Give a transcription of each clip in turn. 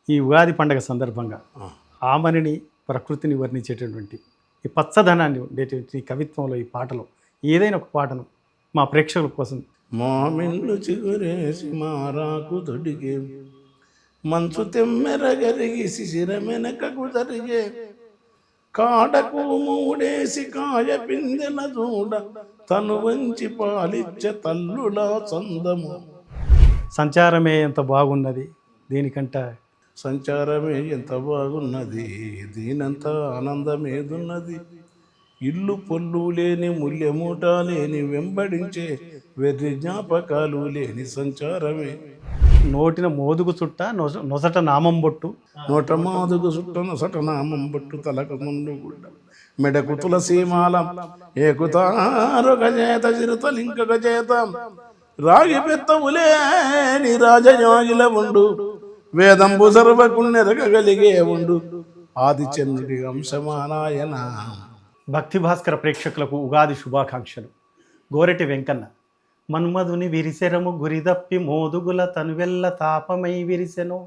ఈ ఉగాది పండగ సందర్భంగా ఆమనిని ప్రకృతిని వర్ణించేటటువంటి ఈ పచ్చదనాన్ని ఉండేటువంటి ఈ కవిత్వంలో ఈ పాటలో ఏదైనా ఒక పాటను మా ప్రేక్షకుల కోసం. మామిళ్ళు చిగురేసి మారాకు తొడిగే మంచు తెమ్మెరగరిగి శిశిరమెనకకు జరిగే కాడకు మూడేసి కాయ పిందెల చూడ తను వంచి పాలిచ్చే తల్లుల చందము. సంచారమే ఎంత బాగున్నది దీనికంట సంచారమే ఎంత బాగున్నది దీనంత ఆనందమేదున్నది. ఇల్లు పొల్లు లేని ముల్యమూట లేని వెంబడించే వెర్రి జ్ఞాపకాలు లేని సంచారమే. నోటిన మోదుగు చుట్ట నొసట నామం బొట్టు నోట మాదుగు చుట్ట నొసట నామం బొట్టు తలకు ముందు గుడ్డ మెడకు తులసీమాల ఏకుతారొక చేత చిరుతలింకొక చేత రాగి పెత్తవులేని రాజయోగిల ఉండు వేదంబు సర్వకుణ్యరగలిగే ఉండు ఆదిచంద్రుడి అంశమానాయన. భక్తి భాస్కర ప్రేక్షకులకు ఉగాది శుభాకాంక్షలు. గోరెటి వెంకన్న. మన్మధుని విరిసెరము గురిదప్పి మోదుగుల తనువెల్ల తాపమై విరిసెను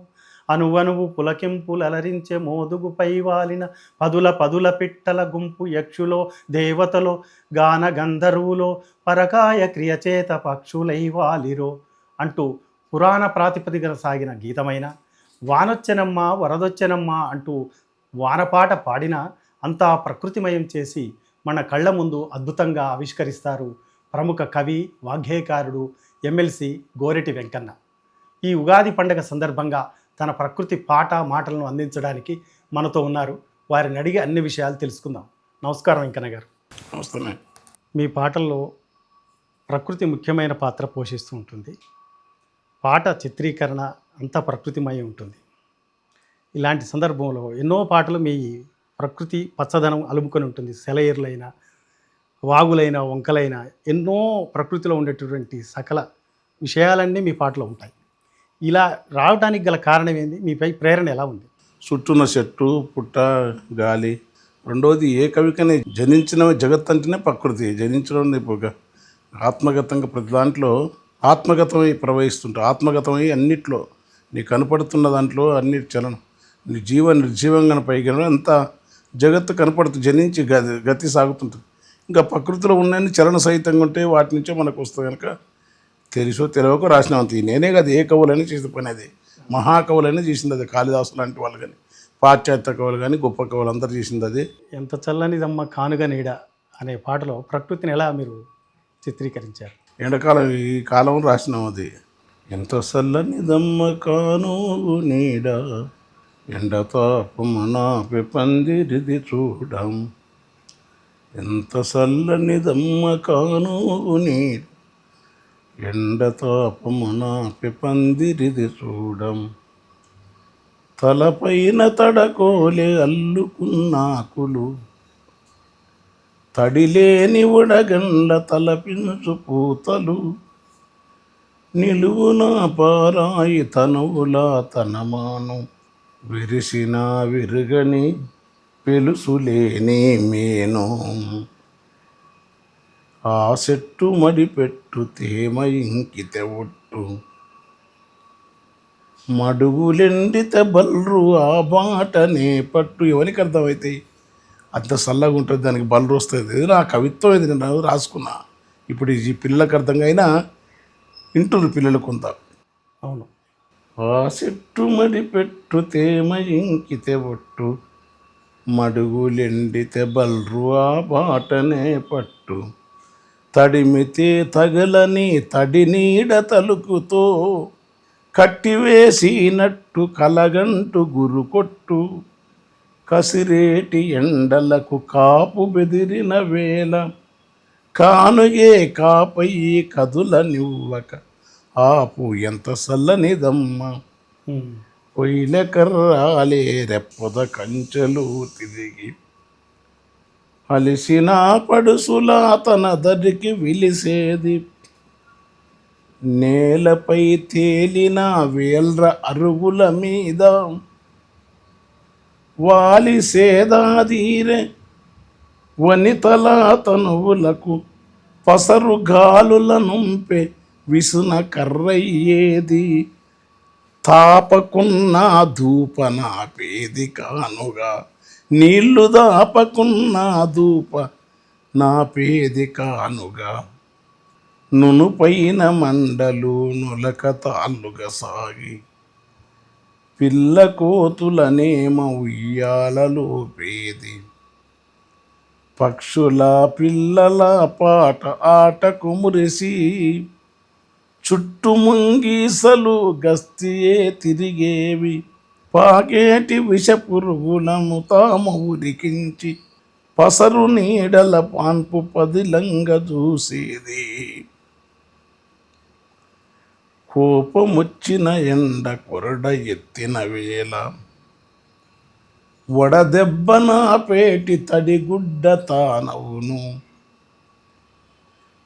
అనువనువు పులకింపులరించే మోదుగుపై వాలిన పదుల పదుల పిట్టల గుంపు యక్షులో దేవతలో గాన గంధర్వులో పరకాయ క్రియచేత పక్షులై వాలిరో అంటూ పురాణ ప్రాతిపదికన సాగిన గీతమైన వానొచ్చెనమ్మ వరదొచ్చెనమ్మ అంటూ వానపాట పాడిన అంతా ప్రకృతిమయం చేసి మన కళ్ళ ముందు అద్భుతంగా ఆవిష్కరిస్తారు ప్రముఖ కవి వాగ్గేయకారుడు ఎమ్మెల్సీ గోరెటి వెంకన్న. ఈ ఉగాది పండగ సందర్భంగా తన ప్రకృతి పాట మాటలను అందించడానికి మనతో ఉన్నారు. వారిని అడిగి అన్ని విషయాలు తెలుసుకుందాం. నమస్కారం వెంకన్న గారు. నమస్తే. మీ పాటల్లో ప్రకృతి ముఖ్యమైన పాత్ర పోషిస్తూ ఉంటుంది. పాట చిత్రీకరణ అంతా ప్రకృతిమయం ఉంటుంది. ఇలాంటి సందర్భంలో ఎన్నో పాటలు మీ ప్రకృతి పచ్చదనం అలుముకొని ఉంటుంది. సెలయేర్లైన వాగులైన వంకలైన ఎన్నో ప్రకృతిలో ఉండేటటువంటి సకల విషయాలన్నీ మీ పాటలో ఉంటాయి. ఇలా రావడానికి గల కారణం ఏంది? మీపై ప్రేరణ ఎలా ఉంది? చుట్టూన్న చెట్టు పుట్ట గాలి. రెండోది ఏ కవికనే జనించిన జగత్ అంటేనే ప్రకృతి. జనించడం ఒక ఆత్మగతంగా ప్రతి దాంట్లో ఆత్మగతమై ప్రవహిస్తుంటావు. ఆత్మగతమై అన్నిట్లో నీ కనపడుతున్న దాంట్లో అన్ని చలనం నీ నిర్జీవంగా పైగా అంతా జగత్తు కనపడుతుంది. జనించి గతి సాగుతుంటుంది. ఇంకా ప్రకృతిలో ఉన్న చలన సహితంగా ఉంటే వాటి నుంచే మనకు వస్తుంది. కనుక తెలుసో తెలియకో రాసినామంత. నేనే కదా ఏ కవులైనా చేసిన పని అది. మహాకవులైనా చేసింది అది. కాళిదాసు లాంటి వాళ్ళు కానీ పాశ్చాత్య కవులు కానీ గొప్ప కవులు అందరూ చేసింది అది. ఎంత చల్లనిదమ్మ కానుగ నీడ అనే పాటలో ప్రకృతిని ఎలా మీరు చిత్రీకరించారు? ఎండాకాలం ఈ కాలం రాసినాం అది. ఎంత చల్లనిదమ్మ కానుగు నీడ ఎండతాపమనాపి పందిరిది చూడం. ఎంత చల్లనిదమ్మ కానుగు నీడ ఎండతాపమనాపి పందిరిది చూడం. తలపైన తడకోలే అల్లుకున్నాకులు తడిలేని ఉడగండ్ల తలపించు పూతలు నిలువున పారాయి తనువులా తనమాను విరిసిన విరుగని పెలుసులేని మేను. ఆ చెట్టు మడిపెట్టు తేమ ఇంకితే ఒట్టు మడుగులెండితే బల్రు ఆ బాటనే పట్టు. ఎవరికి అర్థమవుతాయి? అంత చల్లగా ఉంటుంది, దానికి బల్రు వస్తుంది. ఇది నా కవిత్వం, ఇది నేను రాసుకున్నా. ఇప్పుడు ఈ పిల్లలకు అర్థంగా అయినా ఇంటురు పిల్లలు కొంత. అవును. ఆ చెట్టు మడిపెట్టు తేమ ఇంకితే ఒట్టు మడుగులెండితే బల్రు ఆ బాటనే పట్టు. తడిమితే తగలని తడి నీడ తలుకుతో కట్టివేసినట్టు కలగంటు గురు కొట్టు. కసిరేటి ఎండలకు కాపు బెదిరిన వేళ కానుగే కాపై కదుల నివ్వక ఆపు ఎంత చల్లనిదమ్మ. పొయ్యిల కర్రాలే రెప్పద కంచెలు తిరిగి అలిసిన పడుసులా తన దరికి విలిసేది. నేలపై తేలిన వేల్ర అరుగుల మీద వాలి సేదాదీరే వనితల తనువులకు పసరు గాలుల నుంపే విసున కర్రయ్యేది. తాపకున్న ధూప నాపేది కానుగా, నీళ్లు దాపకున్న ధూప నాపేది కానుగా, నునుపైన మండలు నులక తాళ్ళుగా సాగి, పిల్ల కోతులనేమ ఉయ్యాలలో పేది, పక్షుల పిల్లల పాట ఆటకు మురిసి, చుట్టు ముంగీసలు గస్తియే తిరిగేవి, పాకేటి విషపురుగులను తాము ఉరికించి, పసరు నీడల పాన్పు పదిలంగ చూసేది, కోపముచ్చిన ఎండ కొరడ ఎత్తిన వేళ, వడదెబ్బన పేటి తడిగుడ్డ తానవును,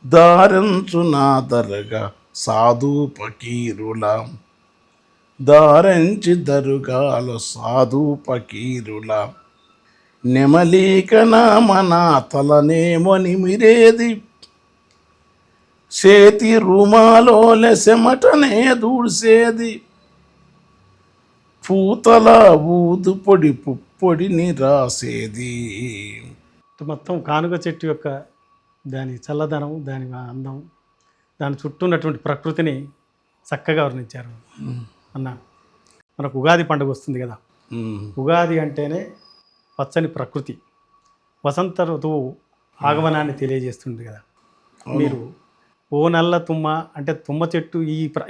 దారంచు నాదరగా సాధు పకీరుల, దారంచి దరుగాల సాధు పకీరుల, నెమలీక నామన తలనేమో నిమిరేది, చేతి రుమాలోల చెమటనే దూడ్సేది, పూతల ఊదు పొడి పుప్పొడిని రాసేది. మొత్తం కానుగ చెట్టు యొక్క దాని చల్లదనం, దాని అందం, దాని చుట్టూ ఉన్నటువంటి ప్రకృతిని చక్కగా వర్ణించారు అన్న. మనకు ఉగాది పండుగ వస్తుంది కదా. ఉగాది అంటేనే పచ్చని ప్రకృతి, వసంత ఋతువు ఆగమనాన్ని తెలియజేస్తుంది కదా. మీరు ఓ నల్ల తుమ్మ అంటే తుమ్మ చెట్టు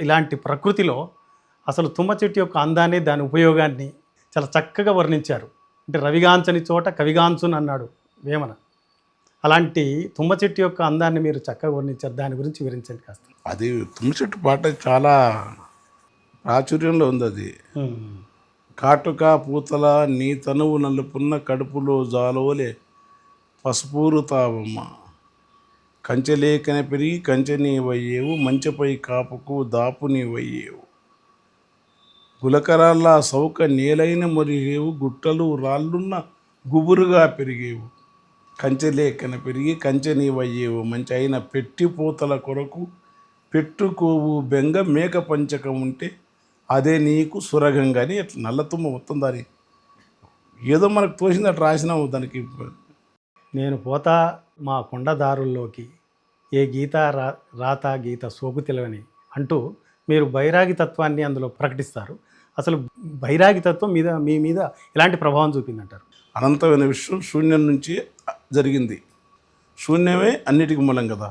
ఇలాంటి ప్రకృతిలో అసలు తుమ్మ చెట్టు యొక్క అందాన్ని, దాని ఉపయోగాన్ని చాలా చక్కగా వర్ణించారు. అంటే రవిగాంచని చోట కవిగాంచుని అన్నాడు వేమన. అలాంటి తుమ్మ చెట్టు యొక్క అందాన్ని మీరు చక్కగా వర్ణించారు. దాని గురించి వివరించండి కాస్త. అది తుమ్మ చెట్టు పాట చాలా ప్రాచుర్యంలో ఉంది. అది కాటుక పూతల నీ తనువు నలుపున్న కడుపులో జాలోలే పసుపూరు తావమ్మ, కంచెలేకన పెరిగి కంచె నీవయ్యేవు, మంచెపై కాపుకు దాపు నీవయ్యేవు, గులకరాళ్ళ సౌక నేలైన మొరిగేవు, గుట్టలు రాళ్ళున్న గుబురుగా పెరిగేవు, కంచెలేకన పెరిగి కంచె నీవయ్యేవు, మంచి అయిన పెట్టి పూతల కొరకు పెట్టుకోవు బెంగ మేక పంచకం ఉంటే అదే నీకు సురగంగా అని అట్లా నల్లతుమ్మ మొత్తం దాని ఏదో మనకు తోసింది అట్లా రాసినాము దానికి. నేను పోతా మా కొండదారుల్లోకి, ఏ గీత రాత గీత సోకు తెలవని అంటూ మీరు బైరాగి తత్వాన్ని అందులో ప్రకటిస్తారు. అసలు బైరాగి తత్వం మీ మీద ఎలాంటి ప్రభావం చూపిందంటారు? అనంతమైన విశ్వం శూన్యం నుంచి జరిగింది, శూన్యమే అన్నిటికీ మూలం కదా.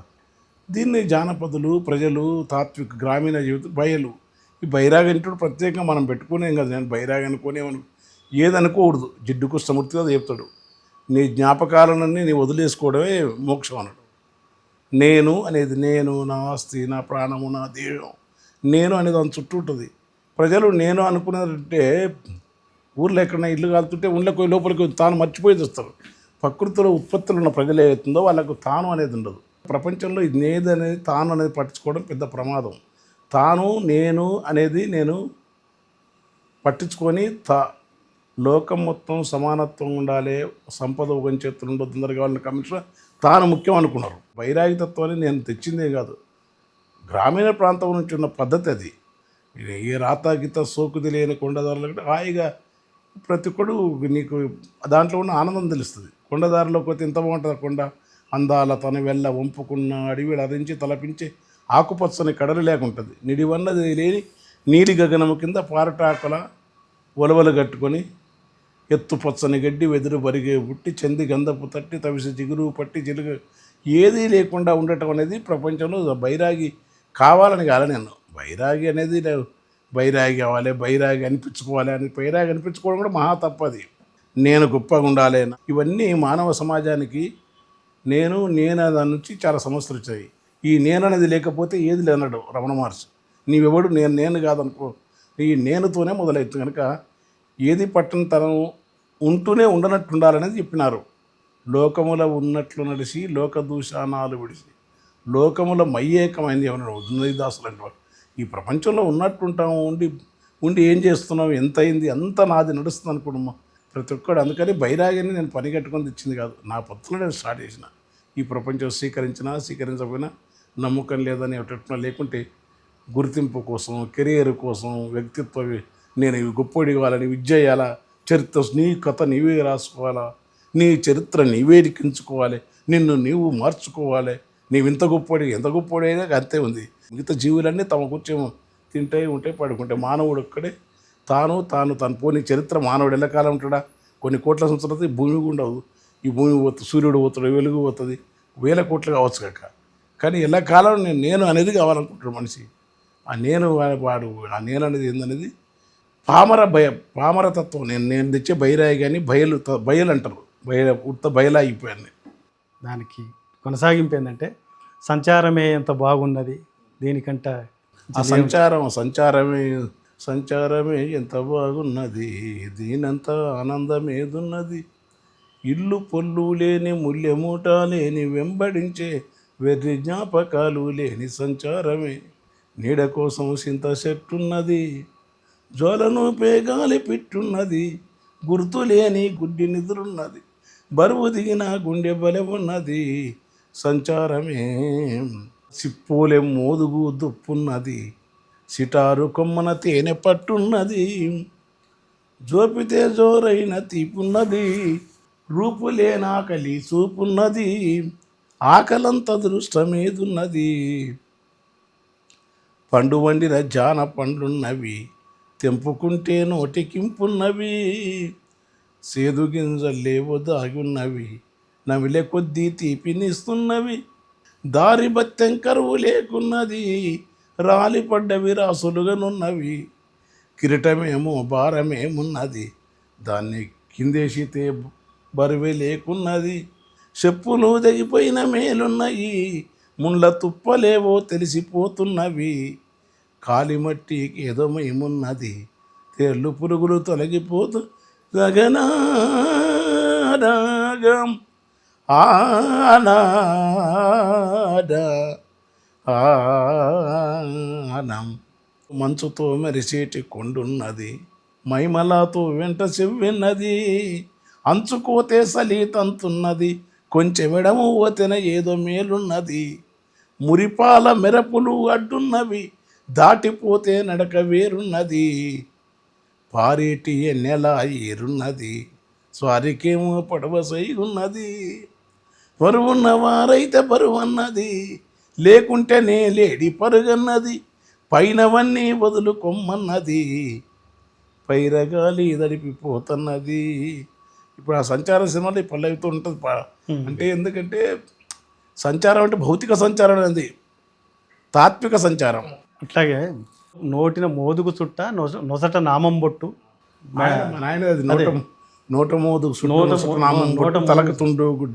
దీన్ని జానపదులు, ప్రజలు, తాత్విక గ్రామీణ జీవితం బయలు, ఈ బైరాగి అంటూ ప్రత్యేకంగా మనం పెట్టుకునేం కదా. నేను బైరాగి అనుకోనేమను ఏదనుకోకూడదు, జిడ్డుకు సమృద్ధిగా చెప్తాడు. నీ జ్ఞాపకాలన్నీ నీ వదిలేసుకోవడమే మోక్షం అన్నాడు. నేను అనేది నేను, నా ఆస్తి, నా ప్రాణము, నా దేహం, నేను అనేది దాని చుట్టూ ఉంటుంది. ప్రజలు నేను అనుకున్నదంటే ఊర్లో ఎక్కడైనా ఇల్లు కాలుతుంటే ఊళ్ళోకి లోపలికి తాను మర్చిపోయి వస్తారు. ప్రకృతిలో ఉత్పత్తులు ఉన్న ప్రజలు ఏదైతుందో వాళ్ళకు తాను అనేది ఉండదు. ప్రపంచంలో ఇది నేది అనేది తాను అనేది పట్టించుకోవడం పెద్ద ప్రమాదం. తాను నేను అనేది నేను పట్టించుకొని లోకం మొత్తం సమానత్వం ఉండాలి, సంపద ఒక చేతులు ఉండదు, తొందరగా వాళ్ళని కమిషన్ తాను ముఖ్యం అనుకున్నారు. వైరాగితత్వాన్ని నేను తెచ్చిందే కాదు, గ్రామీణ ప్రాంతం నుంచి ఉన్న పద్ధతి అది. ఏ రాత గీత సోకు తెలియని కొండదారులు హాయిగా ప్రతి ఒక్కడు నీకు దాంట్లో ఉన్న ఆనందం తెలుస్తుంది. కొండదారిలోకి పోతే ఎంత బాగుంటుంది. కొండ అందాల తన వెళ్ళ వంపుకున్న అడవిలు అరించి తలపించి ఆకుపచ్చని కడలు లేకుంటుంది. నిడివన్నది లేని నీలి గగనము కింద పారటాకుల ఒలవలు కట్టుకొని ఎత్తు పచ్చని గడ్డి వెదురు బరిగే పుట్టి చంది గంధపు తట్టి తవిసి జిగురు పట్టి జిలుగు ఏదీ లేకుండా ఉండటం అనేది ప్రపంచంలో బైరాగి కావాలని కాదు. నేను బైరాగి అనేది బైరాగి కావాలి, బైరాగి అనిపించుకోవాలి అని బైరాగి అనిపించుకోవడం కూడా మహా తప్పది. నేను గొప్పగా ఉండాలి, ఇవన్నీ మానవ సమాజానికి నేను దాని నుంచి చాలా సమస్యలు వచ్చాయి. ఈ నేను అనేది లేకపోతే ఏది లేనడు రమణ మహర్షి. నీవెవడు నేను కాదనుకో, ఈ నేనుతోనే మొదలవుతుంది. కనుక ఏది పట్టని తనం ఉంటూనే ఉండనట్టు ఉండాలనేది చెప్పినారు. లోకముల ఉన్నట్లు నడిచి లోక దూషానాలు విడిచి లోకముల మయ్యేకమైంది ఏమన్నా ఉదయదాసులు అంటే వాళ్ళు. ఈ ప్రపంచంలో ఉన్నట్టుంటాము, ఉండి ఏం చేస్తున్నాం, ఎంత అయింది, అంత నాది నడుస్తుంది అనుకోవడమ్మా ప్రతి ఒక్కడు. అందుకని బైరాగిని నేను పని కట్టుకొని తెచ్చింది కాదు, నా పొత్తులో నేను స్టార్ట్ చేసిన. ఈ ప్రపంచం స్వీకరించినా స్వీకరించకపోయినా నమ్మకం లేదని ఒకటి లేకుంటే గుర్తింపు కోసం, కెరీర్ కోసం, నేను ఇవి గొప్పోడి కావాలని, విద్య చేయాలా, చరిత్ర నీ కథ నీవే రాసుకోవాలా, నీ చరిత్ర నీవే లిఖించుకోవాలి, నిన్ను నీవు మార్చుకోవాలి, నీవు ఇంత గొప్పోడి ఎంత గొప్పోడి అయినా అంతే ఉంది. మిగతా జీవులన్నీ తమ కూర్చో తింటే ఉంటే పడుకుంటే మానవుడు ఒక్కడే తాను పోనీ చరిత్ర. మానవుడు ఎల్లకాలం ఉంటాడా? కొన్ని కోట్ల సంవత్సరాలు భూమి ఉండవు. ఈ భూమి పోతుంది, సూర్యుడు పోతాడు, వెలుగు పోతుంది, 1000 కోట్లు కావచ్చు కాక. కానీ ఎల్లకాలం నేను అనేది కావాలనుకుంటాడు మనిషి. ఆ నేను ఆ నేను అనేది ఏందనేది పామరతత్వం. నేను తెచ్చే బైరాయి కానీ బయలు అంటారు. బయలు అయిపోయాను. దానికి కొనసాగింపు ఏంటంటే సంచారమే ఎంత బాగున్నది దీనికంట. ఆ సంచారమే ఎంత బాగున్నది, దీనంత ఆనందమేదున్నది, ఇల్లు పొల్లు లేని ముల్యమూట లేని వెంబడించే వెర్రి జ్ఞాపకాలు లేని సంచారమే, నీడ కోసం సింత చెట్టున్నది, జ్వలను పేగాలి పిట్టున్నది, గుర్తు లేని గుడ్డి నిద్రున్నది, బరువు దిగిన గుండె బలె ఉన్నది, సంచారమే. సిప్పూలే మోదుగు దుప్పున్నది, సిటారు కొమ్మన తేనె పట్టున్నది, జోపితే జోరైన తీపున్నది, రూపులేనాకలి చూపున్నది, ఆకలంత దృష్టమేదున్నది, పండు వండిన జాన పండ్లున్నవి, తెంపుకుంటే నోటికింపున్నవి, సేదు గింజలేవో దాగున్నవి, నవిలే కొద్దీ తీపినిస్తున్నవి, దారి బత్తెం కరువు లేకున్నది, రాలిపడ్డవి రాసులుగానున్నవి, కిరీటమేమో భారమేమున్నది, దాన్ని కిందేసితే బరువే లేకున్నది, చెప్పులు తెగిపోయిన మేలున్నయి, ముండ్ల తుప్పలేవో తెలిసిపోతున్నవి, కాలిమట్టికి ఏదో మేమున్నది, తేళ్ళు పురుగులు తొలగిపోతూ గగనారాగం ఆనం మంచుతో మెరిసేటి కొండున్నది, మైమలాతో వెంట చెవ్విన్నది, అంచుకోతే సలీతంతున్నది, కొంచెమెడము ఓతెన ఏదో మేలున్నది, మురిపాల మెరపులు అడ్డున్నవి, దాటిపోతే నడక వేరున్నది, పారేటి నెల ఏరున్నది, స్వారికేమో పడవ సైగున్నది, పరువున్న వారైతే పరువన్నది, లేకుంటే లేడి పరుగన్నది, పైనవన్నీ వదులుకొమ్మన్నది, పైరగాలి దడిపిపోతున్నది. ఇప్పుడు ఆ సంచార సినిమాలో ఈ పల్లవితో ఉంటుంది. అంటే ఎందుకంటే సంచారం అంటే భౌతిక సంచారం అనేది తాత్విక సంచారం. అట్లాగే నోటిన మోదుగు చుట్ట నొసట నామం బొట్టు, ఆయన అది నోట మోదుగు చుట్ట నామం బొట్టు తలకు తుండు గుడ్డ,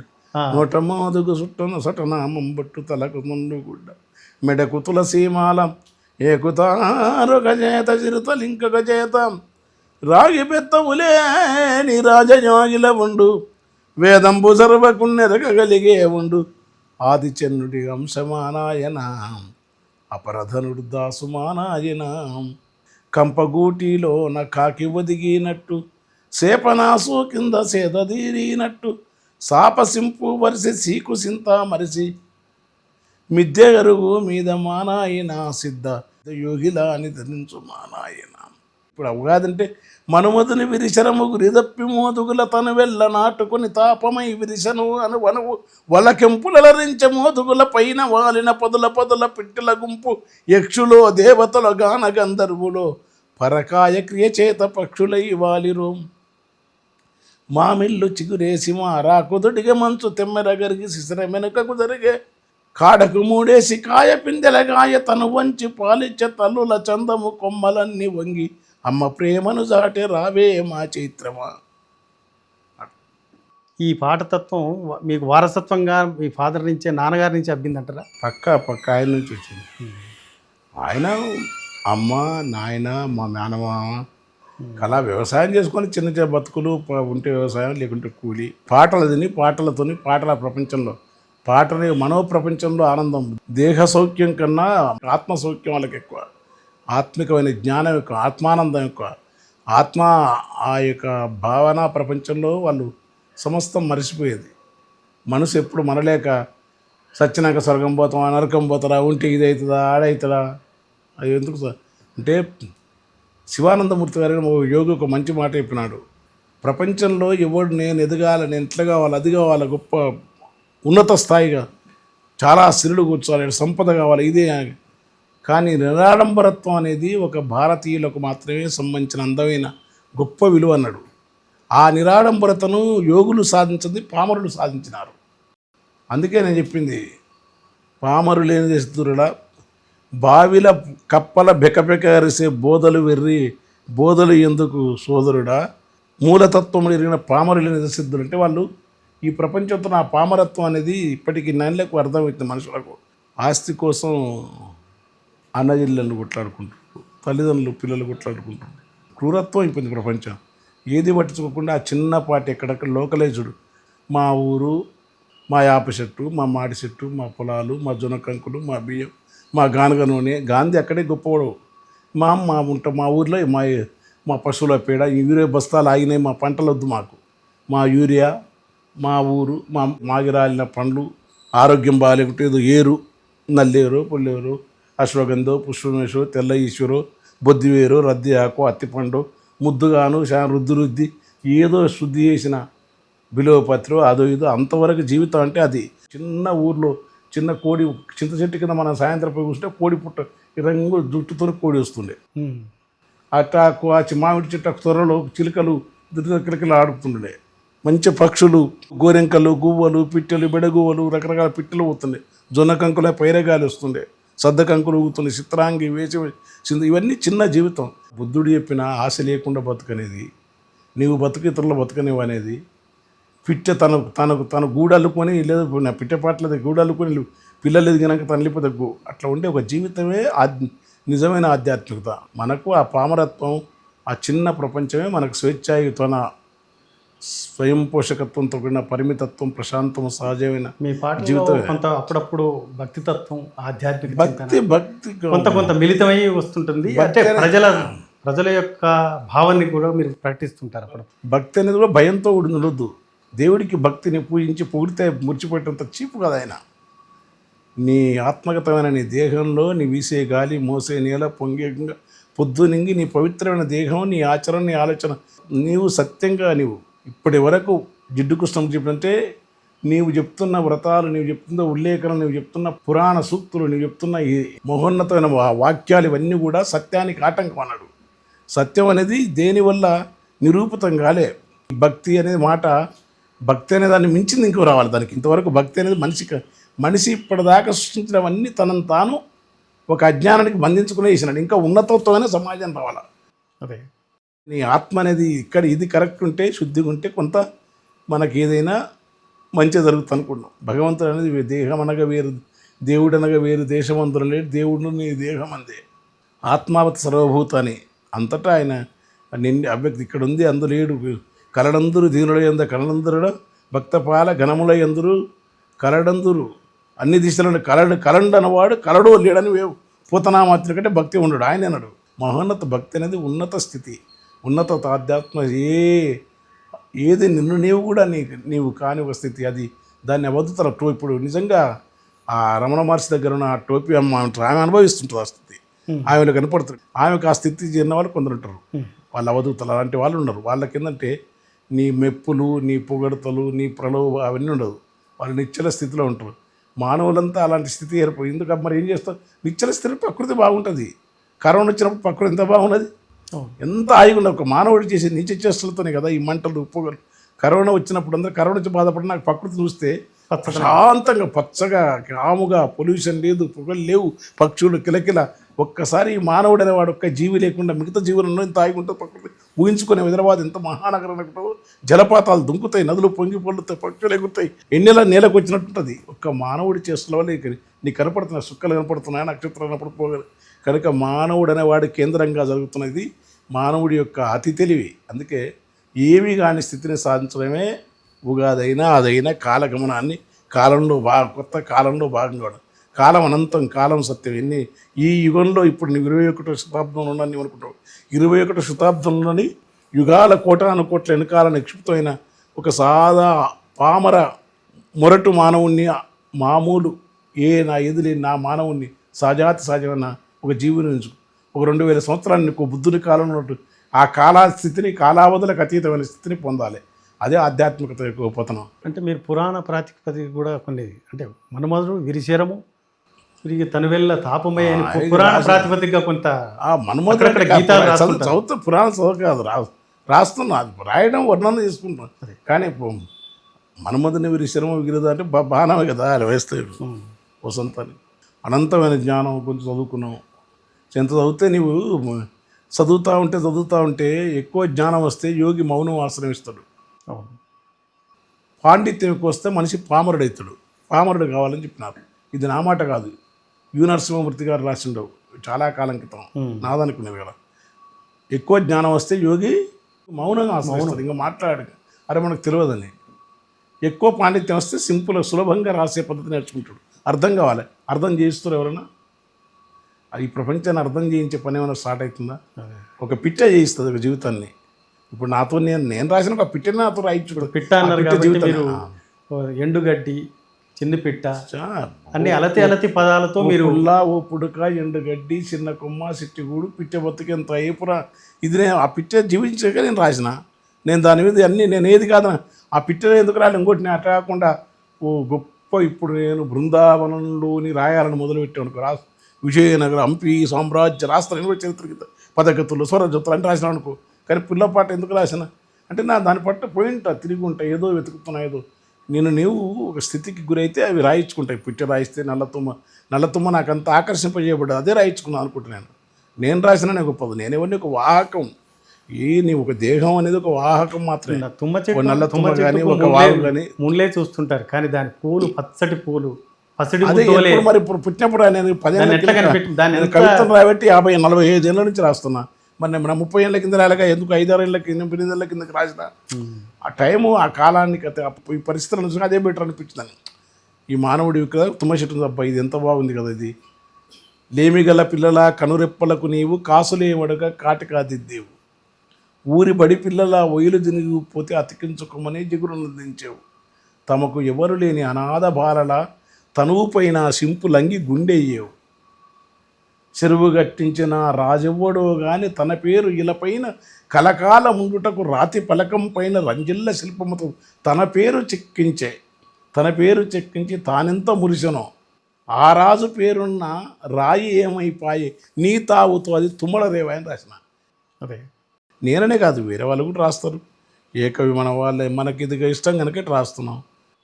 నోట మోదుగు చుట్ట నొసట నామం బొట్టు తలకు తుండు గుడ్డ, మెడకు తులసీమాలం ఏకుతారు గజేత చిరుతలింక గజేత, రాగి బెత్తములేని రాజయోగిల ఉండు, వేదంబు సర్వకున్నెరగలిగే ఉండు, ఆదిచన్నుడి అంశమానాయన, అపరధనుడు దాసుమానాయన, కంపగూటిలోన కాకి ఒదిగినట్టు, సేపనాసు కింద సేదదీరినట్టు, సాపసింపు వరిసి సీకు సింత మరిసి, మిద్దె గరుగు మీద మానాయన, సిద్ధ యోగిలా అని ధరించు మానాయన. ఇప్పుడు ఉగాది అంటే మనుమదుని విరిశరము గురిదప్పి మోదుగుల తను వెళ్ళ నాటుకొని తాపమై విరిశను అను వనువు వలకెంపులరించ మోదుగుల పైన వాలిన పొదల పిట్టల గుంపు, యక్షులో దేవతల గాన గంధర్వులో పరకాయ క్రియ చేత పక్షులై వాలిరు, మామిళ్ళు చిగురేసి మారాకుదుడిగ మంచు తెమ్మెరగరిగి శిశిర వెనుకకు జరిగే, కాడకు మూడేసి కాయ పిందెలగాయ తను వంచి పాలిచ్చ తల్లుల చందము కొమ్మలన్నీ వంగి, అమ్మ ప్రేమను జాటే రావే మా చైత్రమా. ఈ పాటతత్వం మీకు వారసత్వంగా మీ ఫాదర్ నుంచే నాన్నగారి నుంచి అబ్బిందంటారా? పక్క ఆయన నుంచి వచ్చింది. ఆయన అమ్మ నాయన మా మేనమామ కళా వ్యవసాయం చేసుకొని చిన్న చిన్న బతుకులు ఉంటే వ్యవసాయం, లేకుంటే కూలి. పాటలు తిని పాటల ప్రపంచంలో మనోప్రపంచంలో ఆనందం, దేహ సౌఖ్యం కన్నా ఆత్మ సౌఖ్యం వాళ్ళకి ఎక్కువ, ఆత్మికమైన జ్ఞానం ఎక్కువ, ఆత్మానందం ఎక్కువ. ఆ యొక్క భావన ప్రపంచంలో వాళ్ళు సమస్తం మరిచిపోయేది. మనసు ఎప్పుడు మనలేక సచ్చినాక స్వర్గం పోతాం, నరకం పోతారా, ఉంటే ఇది అవుతుందా, ఆడవుతుందా అది ఎందుకు సార్ అంటే శివానందమూర్తి గారు ఓ యోగి ఒక మంచి మాట చెప్పినాడు. ప్రపంచంలో ఎవడు నేను ఎదగాల, నేను ఎట్లా కావాలి, అది కావాలి, గొప్ప ఉన్నత స్థాయిగా చాలా సిరులు కూర్చోవాలి, సంపద కావాలి, ఇదే. కానీ నిరాడంబరత్వం అనేది ఒక భారతీయులకు మాత్రమే సంబంధించిన అందమైన గొప్ప విలువ అన్నాడు. ఆ నిరాడంబరతను యోగులు సాధించింది, పామరులు సాధించినారు. అందుకే నేను చెప్పింది, పామరు లేని దేశదురుడా బావిల కప్పల బెకబెక అరిసే బోధలు వెర్రి బోధలు ఎందుకు సోదరుడా, మూలతత్వం ఎరిగిన పామరు లేని దేశసిద్ధులు. అంటే వాళ్ళు ఈ ప్రపంచంతో ఆ పామరత్వం అనేది ఇప్పటికీ నెలలకు అర్థమవుతుంది. మనుషులకు ఆస్తి కోసం అన్నజిల్లలు కొట్లాడుకుంటారు, తల్లిదండ్రులు పిల్లలు కొట్లాడుకుంటారు. క్రూరత్వం అయిపోయింది ప్రపంచం. ఏది పట్టించుకోకుండా ఆ చిన్నపాటి ఎక్కడెక్కడ లోకలైజుడు, మా ఊరు, మా యాప చెట్టు, మా మాడి చెట్టు, మా పొలాలు, మా జొన్న కంకులు, మా బియ్యం, మా గానుగ నూనె. గాంధీ అక్కడే గొప్పవాడు. మా ఊర్లో మా పశువుల పేడ, ఈ యూరియా బస్తాలు ఆగినాయి, మా పంటలు వద్దు మాకు, మా యూరియా, మా ఊరు, మాగిరాలిన పండ్లు, ఆరోగ్యం బాగాలేకుంటే ఏదో ఏరు, నల్లేరు, పుల్లేరు, అశ్వగంధో, పుష్పమేశో, తెల్ల ఈశ్వరో, బొద్దివేరు, రద్ది ఆకు, అత్తిపండు, ముద్దుగాను రుద్ది ఏదో శుద్ధి చేసిన బిలోపత్రో అదో ఇదో అంతవరకు జీవితం. అంటే అది చిన్న ఊర్లో చిన్న కోడి, చింత చెట్టు కింద మనం సాయంత్రం పోయి కూర్చుంటే కోడి పుట్ట ఈ రంగు జుట్టుతో కోడి వస్తుండే. అట్టా మామిడి చెట్టు త్వరలో చిలుకలు కిలకిల ఆడుతుండే. మంచి పక్షులు, గోరెంకలు, గువ్వలు, పిట్టెలు, బెడగువ్వలు, రకరకాల పిట్టలు పోతుండే. జొన్న కంకుల పైరగాలి వస్తుండే, సద్ద కంకులు ఊగుతుండే, చిత్రాంగి వేసి ఇవన్నీ చిన్న జీవితం. బుద్ధుడు చెప్పిన ఆశ లేకుండా బతుకనేది, నీవు బతుకు ఇతరులు బతుకనేవి అనేది. పిట్టె తన గూడల్లుకొని లేదు నా పిట్టెపాట్లది గూడల్లుకొని పిల్లలు ఎదిగినాక తనలిపోతే అట్లా ఉండే ఒక జీవితమే నిజమైన ఆధ్యాత్మికత. మనకు ఆ పామరత్వం, ఆ చిన్న ప్రపంచమే మనకు స్వేచ్ఛాయుతన స్వయం పోషకత్వంతో కూడిన పరిమితత్వం, ప్రశాంతం, సహజమైన మీ జీవితం. కొంత అప్పుడప్పుడు భక్తితత్వం, ఆధ్యాత్మిక భక్తి కొంత మిళితమై వస్తుంటుంది. అంటే ప్రజల యొక్క భావాన్ని కూడా మీరు ప్రకటిస్తుంటారు. అప్పుడు భక్తి అనేది కూడా భయంతో ఉండొద్దు. దేవుడికి భక్తిని పూజించి పొగిడితే మురిచిపోయేటంత చీపు కదా ఆయన. నీ ఆత్మగతమైన నీ దేహంలో నీ వీసే గాలి, మోసే నేల, పొంగేకంగా పొద్దునింగి నీ పవిత్రమైన దేహం, నీ ఆచరణ, నీ ఆలోచన, నీవు సత్యంగా నీవు ఇప్పటి వరకు జిడ్డు కృష్ణం చెప్పినంటే నీవు చెప్తున్న వ్రతాలు, నీవు చెప్తున్న ఉల్లేఖనం, నీవు చెప్తున్న పురాణ సూక్తులు, నీవు చెప్తున్న ఈ మహోన్నతమైన వాక్యాలు ఇవన్నీ కూడా సత్యానికి ఆటంకం అన్నాడు. సత్యం అనేది దేనివల్ల నిరూపితం కాలే. భక్తి అనేది మాట, భక్తి అనే దాన్ని మించింది ఇంకో రావాలి దానికి. ఇంతవరకు భక్తి అనేది మనిషి ఇప్పటిదాకా సృష్టించినవన్నీ తనను తాను ఒక అజ్ఞానానికి బంధించుకునే చేసినాడు. ఇంకా ఉన్నతత్వమైన సమాజం రావాలి. అదే నీ ఆత్మ అనేది ఇక్కడ ఇది కరెక్ట్ ఉంటే, శుద్ధిగా ఉంటే కొంత మనకి ఏదైనా మంచి జరుగుతుంది అనుకున్నాం. భగవంతుడు అనేది దేహం అనగా వేరు, దేవుడు అనగా వేరు, దేశమందులు లేడు, దేవుడు నీ దేహం అందే. ఆత్మావతి సర్వభూతాన్ని అంతటా ఆయన నిండి అవ్యక్తి ఇక్కడ ఉంది, అందులేడు. కలడందురు దీనుల ఎంద కలడందురుడ భక్తపాల ఘనముల ఎందురు కలడందురు అన్ని దిశలను కలండు అన్నవాడు కలడో లేడని పూతనామాత్రుల కంటే భక్తి ఉండడు. ఆయన అన్నాడు మహోన్నత భక్తి అనేది ఉన్నత స్థితి, ఉన్నత ఆధ్యాత్మ. ఏది నిన్ను నీవు కూడా నీవు కాని ఒక స్థితి. అది దాన్ని అవధుతల ఇప్పుడు నిజంగా ఆ రమణ మహర్షి దగ్గర ఉన్న ఆ టోపీ అమ్మ ఆమె అనుభవిస్తుంటుంది ఆ స్థితి. ఆమెలో కనపడుతుంది. ఆమెకు ఆ స్థితి చేరిన వాళ్ళు కొందరు ఉంటారు, వాళ్ళు అవధూతలు అలాంటి వాళ్ళు ఉన్నారు. వాళ్ళకి ఏంటంటే నీ మెప్పులు, నీ పొగడతలు, నీ ప్రలోభ అవన్నీ ఉండదు. వాళ్ళు నిశ్చల స్థితిలో ఉంటారు. మానవులంతా అలాంటి స్థితి ఏర్పడి ఎందుకు మరి ఏం చేస్తాం? నిశ్చల స్థితి ప్రకృతి బాగుంటుంది. కరోనా వచ్చినప్పుడు ప్రకృతి ఎంత బాగున్నది, ఎంత హాయిగా ఒక మానవుడు చేసే నీచ చేష్టలతోనే కదా ఈ మంటలు పొగలు. కరోనా వచ్చినప్పుడు అందరూ కరోనా వచ్చి బాధపడి నాకు ప్రకృతి చూస్తే శాంతంగా పచ్చగా ఆముగా, పొల్యూషన్ లేదు, పొగలు లేవు, పక్షులు కిలకిల. ఒక్కసారి మానవుడు అనేవాడు ఒక్క జీవి లేకుండా మిగతా జీవులను ఎంత హాయిగా ఉంటుంది ప్రకృతి. ఊహించుకునే హైదరాబాద్ ఎంత మహానగరం అనుకుంటావు. జలపాతాలు దుంకుతాయి, నదులు పొంగి పొల్లుతాయి, పక్షులు ఎగురుతాయి, ఎన్నెలా నేలకు వచ్చినట్టుంటుంది. ఒక్క మానవుడి చేస్తున్న వల్ల నీకు కనపడుతున్నాయి, సుక్కలు కనపడుతున్నాయి, నక్షత్రాలు కనపడిపోగలరు. కనుక మానవుడు అనేవాడు కేంద్రంగా జరుగుతున్నది మానవుడి యొక్క అతి తెలివి. అందుకే ఏమీ కాని స్థితిని సాధించడమే ఉగాదైనా అదైనా కాలగమనాన్ని కాలంలో కొత్త కాలంలో భాగంగా. కాలం అనంతం, కాలం సత్యం. ఈ యుగంలో ఇప్పుడు నువ్వు 21వ శతాబ్దంలో ఉన్నాను నీవు అనుకుంటావు. 21వ శతాబ్దంలోని యుగాల కోటాను కోట్ల వెనకాల నిక్షిప్తమైన ఒక సాదా పామర మొరటు మానవుణ్ణి, మామూలు నా ఎదులేని నా మానవుణ్ణి, సహజమైన ఒక జీవుని ఉంచు. ఒక 2000 సంవత్సరాలు నీకు బుద్ధుని కాలంలో ఉన్నట్టు ఆ స్థితిని, కాలావధులకు అతీతమైన స్థితిని పొందాలి. అదే ఆధ్యాత్మికత యొక్క గొప్పతనం. అంటే మీరు పురాణ ప్రాతిపదిక కూడా కొన్ని అంటే మన్మధుడు విరిశరము తిరిగి తనువెల్ల తాపమయ్య అని పురాణ ప్రాతిపదికగా కొంత మన్మధుడు అక్కడక్కడ గీతాలు రాసుకుంటారు. చదువుతా, పురాణం చదువు కాదు, రాస్తున్నా. అది రాయడం వర్ణన చేసుకుంటున్నాను. కానీ మన్మధుని విరిశరము విగిరద అంటే బాణమే కదా అది వేస్తాడు వసంతాన్ని. అనంతమైన జ్ఞానం కొంచెం చదువుకున్నాం. ఎంత చదివితే నీవు చదువుతూ ఉంటే ఎక్కువ జ్ఞానం వస్తే యోగి మౌనం ఆశ్రమిస్తాడు. అవును. పాండిత్యం ఎక్కువ వస్తే మనిషి పామరుడవుతాడు. పామరుడు కావాలని చెప్పినారు. ఇది నా మాట కాదు, యు నరసింహమూర్తి గారు రాసిండవు చాలా కాలం క్రితం, నాదనుకునేది కదా. ఎక్కువ జ్ఞానం వస్తే యోగి మౌనంగా ఆశ్రమిస్తాడు, ఇంకా మాట్లాడు అరే మనకు తెలియదని. ఎక్కువ పాండిత్యం వస్తే సింపుల్గా సులభంగా రాసే పద్ధతి నేర్చుకుంటాడు. అర్థం కావాలి, అర్థం చేయిస్తారు ఎవరైనా. ఈ ప్రపంచాన్ని అర్థం చేయించే పని ఏమైనా స్టార్ట్ అవుతుందా? ఒక పిట్ట చేయిస్తుంది ఒక జీవితాన్ని. ఇప్పుడు నాతో నేను రాసిన ఒక పిట్టని నాతో రాయించుకోడు. పిట్ట అన్నారు కాబట్టి మీరు ఎండుగడ్డి, చిన్న పిట్ట అన్ని అలతి పదాలతో మీరు ఓ పుడక, ఎండుగడ్డి, చిన్న కొమ్మ, సిట్టిగూడు, పిట్ట బతుకు ఎంత ఏపురా ఇది. నేను ఆ పిట్ట జీవించాక నేను రాసిన. నేను దాని మీద అన్నీ నేను ఏది కాదు ఆ పిట్టనే ఎందుకు రాలి. ఇంకోటి నేను అట్లా కాకుండా ఓ గొప్ప ఇప్పుడు నేను బృందావనంలోని రాయాలని మొదలుపెట్టాను. విజయనగరం, హంపి సామ్రాజ్య రాష్ట్ర చరిత్ర కింద పదగతులు, స్వరజతులు అంటే రాసిన అనుకో. కానీ పిల్లపాట ఎందుకు రాసిన అంటే నా దాని పట్ల పోయింటా, తిరిగి ఉంటాయి, ఏదో వెతుకుతున్నా, ఏదో నీవు ఒక స్థితికి గురైతే అవి రాయించుకుంటాయి. పిట్ట రాయిస్తే నల్లతుమ్మ నాకు అంత ఆకర్షింపజేయబడ్డది, అదే రాయించుకున్నాను అనుకుంటున్నాను. నేను రాసిననే గొప్పది. నేనేవన్నీ ఒక వాహకం. నీ ఒక దేహం అనేది ఒక వాహకం మాత్రమే. తుమ్మ చెట్టు, నల్ల తుమ్మ కానీ ఒక వాహకం కానీ ముళ్ళే చూస్తుంటారు, కానీ దాని పూలు పచ్చటి పూలు, పసిడి మరి ఇప్పుడు పుట్టినప్పుడు నేను 10 ఏళ్ళ కవితను రాబట్టి 50-45 ఏళ్ళ నుంచి రాస్తున్నా. మరి నేను 30 ఏళ్ళ కింద రాలేక ఎందుకు 5-6 ఏళ్ళ కింద 8 ఏళ్ళ కిందకి రాసిన? ఆ టైము, ఆ కాలానికి, ఈ పరిస్థితులను చూసి అదే బెటర్ అనిపించిందని. ఈ మానవుడి కదా తుమ్మ చెట్టు తప్ప ఇది ఎంత బాగుంది కదా. ఇది లేమిగల పిల్లల కనురెప్పలకు నీవు కాసులేమడగా కాటికాదిద్దేవు, ఊరి బడి పిల్లల ఒయిలు తినిగిపోతే అతికించుకోమని జిగురునందించేవు, తమకు ఎవరు లేని అనాథ బాలల తనువు పైన సింపు లంగి గుండెయ్యేవు, చెరువు గట్టించిన రాజెవ్వడో గాని తన పేరు ఇలపైన కలకాల ముందుటకు రాతి పలకం పైన రంజిల్ల శిల్పముతో తన పేరు చెక్కించి తానెంత మురిసెనో, ఆ రాజు పేరున్న రాయి ఏమైపాయే నీ తావుతో అది తుమ్మల రేవా అని రాసిన. అదే నేననే కాదు, వేరే వాళ్ళు కూడా రాస్తారు. ఏ కవి మన వాళ్ళే, మనకి ఇది ఇష్టం కనుక రాస్తున్నాం.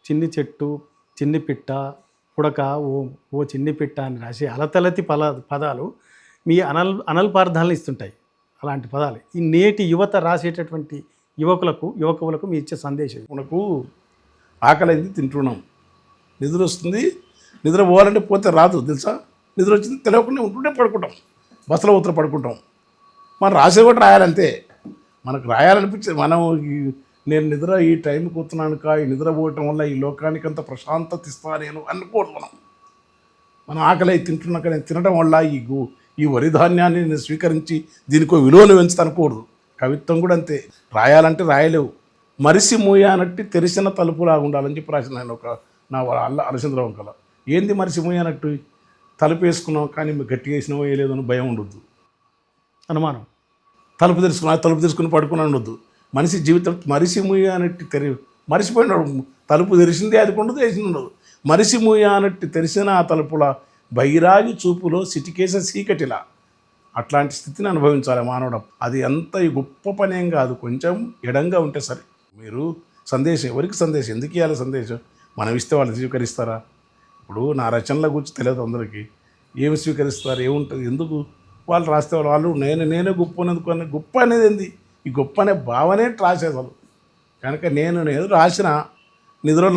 చిన్ని చెట్టు, చిన్ని పిట్ట, పుడక, ఓ చిన్ని పిట్ట అని రాసి అలతలతి పదాలు మీ అనల్పార్థాలను ఇస్తుంటాయి. అలాంటి పదాలు ఈ నేటి యువత రాసేటటువంటి యువకులకు మీ ఇచ్చే సందేశం. మనకు ఆకలింది, తింటున్నాం, నిద్ర వస్తుంది, నిద్ర పోవాలంటే పోతే రాదు తెలుసా. నిద్ర వచ్చింది తెలియకుండా ఉంటుంటే పడుకుంటాం, బస్సులో ఉత్తర పడుకుంటాం. మనం రాసేది కూడా రాయాలంతే. మనకు రాయాలనిపించేది. నేను నిద్ర ఈ టైంకి కూర్చున్నాను ఈ నిద్రపోవటం వల్ల ఈ లోకానికి అంత ప్రశాంతత ఇస్తా నేను అనుకోడు. మనం ఆకలి తింటున్నాక నేను తినడం వల్ల ఈ వరి ధాన్యాన్ని నేను స్వీకరించి దీనికో విలువను పెంచుతా అనుకోడు. కవిత్వం కూడా అంతే. రాయాలంటే రాయలేవు. మరిసి మూయానట్టు తెరిసిన తలుపులాగా ఉండాలని చెప్పి రాసిన ఆయన నా అలసింద్ర వంకల. ఏంది మరిసి మూయానట్టు? తలుపు వేసుకున్నాం కానీ గట్టిగా వేసినావో వేయలేదో అని భయం ఉండొద్దు, అనుమానం. తలుపు తెరుచుకుని పడుకుని ఉండొద్దు. మనిషి జీవితం మరిసి మూయానట్టు మరిసిపోయినాడు. తలుపు తెరిచిందే అది కొండదు, వేసి ఉండదు. మరిసి మూయానట్టు తెరిసిన ఆ తలుపుల బైరాగి చూపులో సిటికేస సీకటిలా. అట్లాంటి స్థితిని అనుభవించాలి మానవుడు. అది ఎంత గొప్ప పనేం కాదు, కొంచెం ఎడంగా ఉంటే సరే. మీరు సందేశం ఎవరికి సందేశం ఎందుకు ఇవ్వాలి? సందేశం మనం ఇస్తే వాళ్ళు స్వీకరిస్తారా? ఇప్పుడు నా రచనల గురించి తెలియదు అందరికీ. ఏమి స్వీకరిస్తారు, ఏముంటుంది, ఎందుకు వాళ్ళు రాస్తే వాళ్ళు నేనే గొప్ప అనేందుకు అనే గొప్ప అనేది ఏంది? ఈ గొప్ప అనే భావనే రాసేసాను కనుక నేను రాసిన నిద్రలో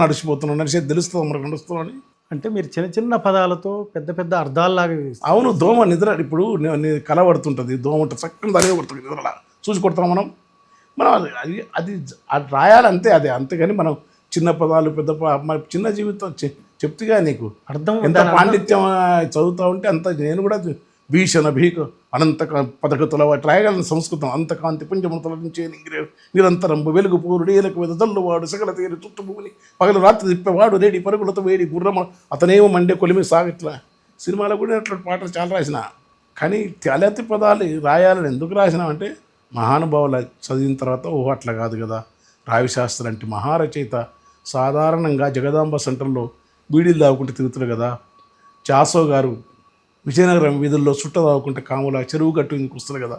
నడిచేది తెలుస్తుంది మనకు నడుస్తున్నాను. అంటే మీరు చిన్న చిన్న పదాలతో పెద్ద పెద్ద అర్థాల్లాగా. అవును, దోమ నిద్ర ఇప్పుడు కల పడుతుంటుంది, దోమ ఉంటుంది, చక్కని దాని పడుతుంది నిద్రలా చూసి కొడతాం మనం అది రాయాలంతే. అదే అంతేగాని మనం చిన్న పదాలు పెద్ద మరి చిన్న జీవితం చెప్తుగా నీకు అర్థం ఎంత పాండిత్యం చదువుతూ ఉంటే అంత. నేను కూడా భీషణ భీక అనంత పథకతుల రాయగలను సంస్కృతం. అంత కాంతి పుంజముతల నుంచి నిరంతరం వెలుగు పూరుడు ఏలకు మీద జల్లువాడు సకల తీరు చుట్టుభూమిని పగలు రాత్రి తిప్పేవాడు రేడి పరుగులతో వేడి గుర్రమ అతనేమో మండే కొలిమి సాగట్లా. సినిమాలో కూడా అట్లాంటి పాటలు చాలా రాసిన. కానీ తెలతి పదాలు రాయాలని ఎందుకు రాసినామంటే మహానుభావుల చదివిన తర్వాత ఓహో అట్లా కాదు కదా. రావిశాస్త్రి అంటే మహారచయిత సాధారణంగా జగదాంబ సెంటర్లో బీడీలు తాగుకుంటూ తిరుగుతారు కదా. చాసో గారు విజయనగరం వీధుల్లో చుట్ట తాగుకుంటే కాముల చెరువు గట్టు ఇందుకు వస్తారు కదా.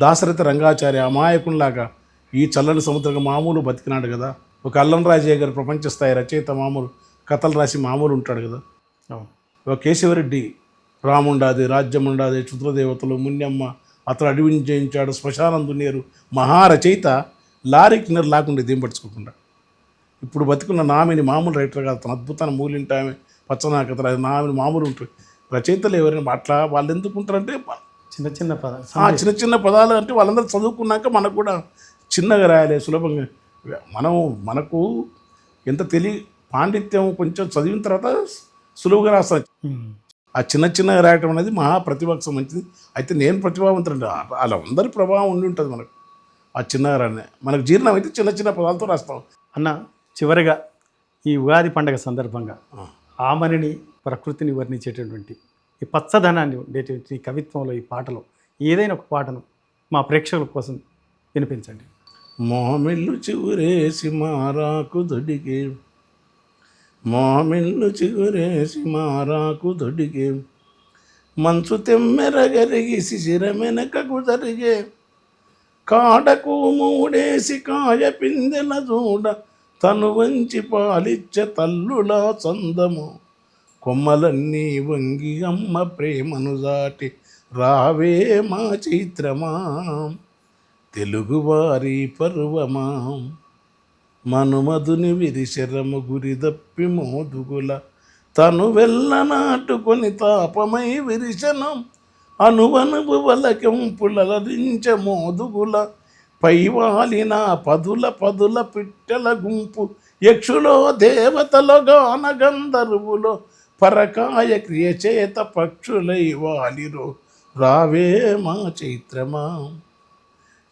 దాశరథి రంగాచార్య అమాయకునిలాగా ఈ చల్లని సముద్రంగా మామూలు బతికినాడు కదా. ఒక అల్లం రాజయ్య గారు ప్రపంచ స్థాయి రచయిత మామూలు కథలు రాసి మామూలు ఉంటాడు కదా. అవును. ఒక కేశవరెడ్డి రాముండాది రాజ్యం ఉండాది క్షుద్రదేవతలు మున్యమ్మ అతను అడవిని జయించాడు శ్మశానం దున్నేరు మహారచయిత లారీ కిన్నర్ లేకుండా దేం పట్టుకోకుండా ఇప్పుడు బతుకున్న నామిని మామూలు రైటర్ కాదు. తన అద్భుతాన్ని మూలింటామే పచ్చనా కథ నామిని మామూలు ఉంటుంది. రచయితలు ఎవరైనా అట్లా వాళ్ళు ఎందుకు ఉంటారంటే చిన్న చిన్న పదాలు, చిన్న చిన్న పదాలు అంటే వాళ్ళందరూ చదువుకున్నాక మనకు కూడా చిన్నగా రాయాలి సులభంగా. మనకు ఎంత పాండిత్యం కొంచెం చదివిన తర్వాత సులువుగా రాస్తాం. ఆ చిన్న చిన్నగా రాయటం అనేది మహా ప్రతిభకు సంబంధించింది. అయితే నేను ప్రతిభావంతుడు అలా అందరి ప్రభావం ఉండి ఉంటుంది మనకు. ఆ చిన్నగా రానే మనకు జీర్ణం అయితే చిన్న చిన్న పదాలతో రాస్తాం. అన్న చివరిగా ఈ ఉగాది పండగ సందర్భంగా ఆమనిని ప్రకృతిని వర్ణించేటటువంటి ఈ పచ్చదనాన్ని ఉండేటువంటి ఈ కవిత్వంలో ఈ పాటలో ఏదైనా ఒక పాటను మా ప్రేక్షకుల కోసం వినిపించండి. మోమిల్లు చిగురేసి మారాకు దొడిగే మోమిల్లు చిగురేసి మారాకు దొడిగే మంచు తెమ్మెరగరిగి శిశిరమెనకకు జరిగే కాడకు మూడేసి కాయ పిందెల చూడ తను వంచి పాలిచ్చే తల్లులా చందము కొమ్మలన్నీ వంగి అమ్మ ప్రేమను దాటి రావే మా చైత్రమా తెలుగువారి పర్వమా మనుమధుని విరిశరము గురిదప్పి మోదుగుల తను వెళ్ళ నాటుకొని తాపమై విరిశనం అనువనువు వలకెంపులరించ మోదుగుల పైవాలిన పదుల పదుల పిట్టెల గుంపు యక్షులో దేవతలో గాన గంధర్వులో పరకాయ క్రియచేత పక్షులై వాలిరో రావే మా చైత్రమా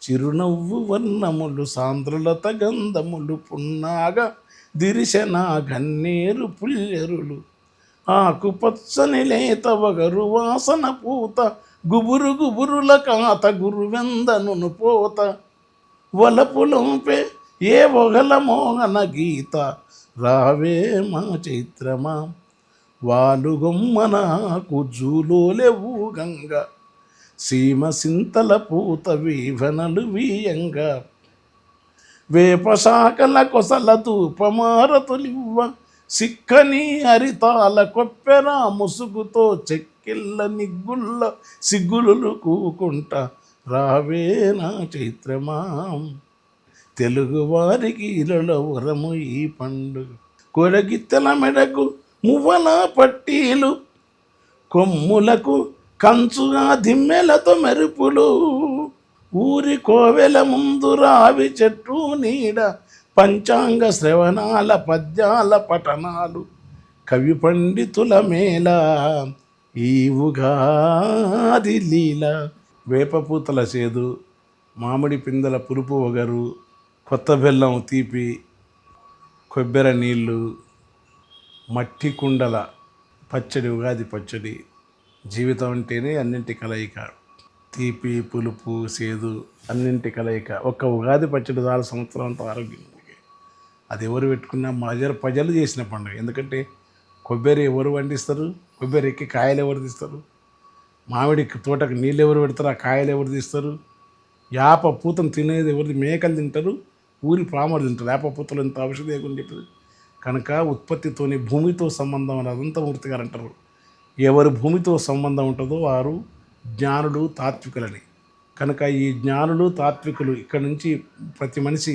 చిరునవ్వు వర్ణములు సాంద్రులత గంధములు పున్నాగ దిరిశన గన్నేరు పుల్యరులు ఆకుపచ్చని లేత వగరు వాసన పూత గుబురు గుబురుల కాత గురువెందనును పోత వలపులొంపే ఏ ఒగల మోహన గీత రావే మా చైత్రమా వాలుగొమ్మనాకు జూలోలెవు గంగ సీమ సింతల పూత వీవనలు వీయంగా వేపశాకల కొసల తూపమారతులివ్వ సిక్కని హరితాల కొప్పెరా ముసుగుతో చెక్కిళ్ళ నిగ్గుళ్ళ సిగ్గులు కూకుంట రావే నా చైత్రమా తెలుగువారికి ఇలలో ఉరము ఈ పండుగ కొరగిత్తెల మెడకు మువ్వల పట్టీలు కొమ్ములకు కంచుగా దిమ్మెలతో మెరుపులు ఊరి కోవెల ముందు రావి చెట్టు నీడ పంచాంగ శ్రవణాల పద్యాల పఠనాలు కవి పండితుల మేళ ఈ ఉగాది లీల వేపపూతల చేదు మామిడి పిందెల పులుపు ఒగరు కొత్త బెల్లం తీపి కొబ్బరి నీళ్ళు మట్టి కుండల పచ్చడి ఉగాది పచ్చడి జీవితం అంటేనే అన్నింటి కలయిక తీపి పులుపు సేదు అన్నింటి కలయిక ఒక్క ఉగాది పచ్చడి చాలు సంవత్సరం అంత ఆరోగ్యం. అది ఎవరు పెట్టుకున్నా ప్రజలు చేసిన పండుగ. ఎందుకంటే కొబ్బరి ఎవరు వండిస్తారు, కొబ్బరి ఎక్కి కాయలు ఎవరు తీస్తారు, మామిడి తోటకు నీళ్ళు ఎవరు పెడతారు, ఆ కాయలు ఎవరు తీస్తారు, యాప పూతను తినేది ఎవరిది మేకలు తింటారు, ఊరి పామరు తింటారు. వేప పూతలు ఎంత ఔషధం లేకుండా చెప్పారు. కనుక ఉత్పత్తితోని భూమితో సంబంధం అని అదంతా మూర్తి గారు అంటారు. ఎవరు భూమితో సంబంధం ఉంటుందో వారు జ్ఞానులు తాత్వికులని. కనుక ఈ జ్ఞానులు తాత్వికులు ఇక్కడ నుంచి ప్రతి మనిషి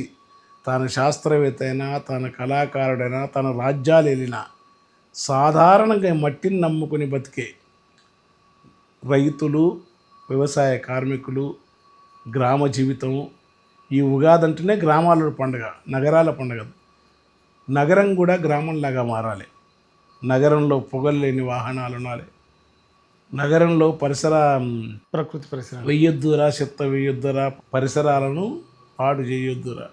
తాను శాస్త్రవేత్త అయినా తన కళాకారుడైనా తన రాజ్యాలు వెళ్ళినా సాధారణంగా మట్టిని నమ్ముకొని బతికే రైతులు వ్యవసాయ కార్మికులు గ్రామ జీవితం ఈ ఉగాది అంటేనే గ్రామాల పండుగ, నగరాల పండుగ. నగరం కూడా గ్రామంలాగా మారాలి. నగరంలో పొగలు లేని వాహనాలు ఉండాలి. నగరంలో ప్రకృతి పరిసరాలు వెయ్యొద్దురా, చెత్త వెయ్యొద్దురా, పరిసరాలను పాడు చేయొద్దురా,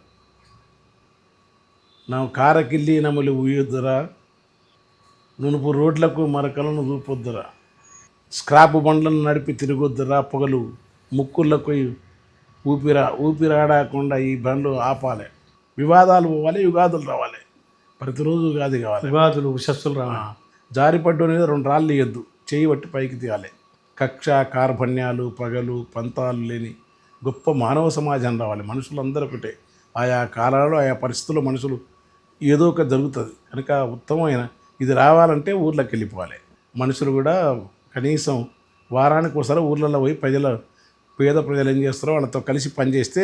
నా కారకిల్లి నములు ఊయొద్దురా, నునుపు రోడ్లకు మరకలను చూపొద్దురా. స్క్రాప్ బండ్లను నడిపి తిరగొద్దురా పొగలు, ముక్కులకు ఊపిరాడకుండా ఈ బండ్లు ఆపాలి, వివాదాలు పోవాలి, యుగాదులు రావాలి, ప్రతిరోజు ఉగాది కావాలి. ఉగాదులు ఉషస్సులు రావాలి. జారిపడ్డు అనేది 2 రాళ్ళు ఇయ్యద్దు, చేయి పట్టి పైకి తీయాలి. కక్ష కార్పణ్యాలు పగలు పంతాలు లేని గొప్ప మానవ సమాజం రావాలి. మనుషులందరూ ఒకటే, ఆయా కాలాల్లో ఆయా పరిస్థితుల్లో మనుషులు ఏదో ఒక జరుగుతుంది కనుక ఉత్తమమైన ఇది రావాలంటే ఊర్లోకి వెళ్ళిపోవాలి. మనుషులు కూడా కనీసం వారానికి ఒకసారి ఊర్లలో పోయి పేద ప్రజలు ఏం చేస్తారో వాళ్ళతో కలిసి పనిచేస్తే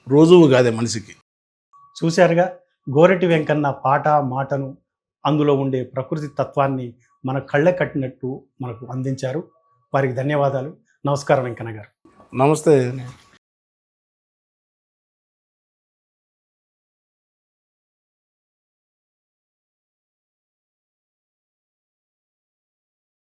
రోజు ఉగాదే మనిషికి. చూశారుగా గోరటి వెంకన్న పాట మాటను, అందులో ఉండే ప్రకృతి తత్వాన్ని మన కళ్ళ కట్టినట్టు మనకు అందించారు. వారికి ధన్యవాదాలు. నమస్కారం వెంకన్న గారు. నమస్తే.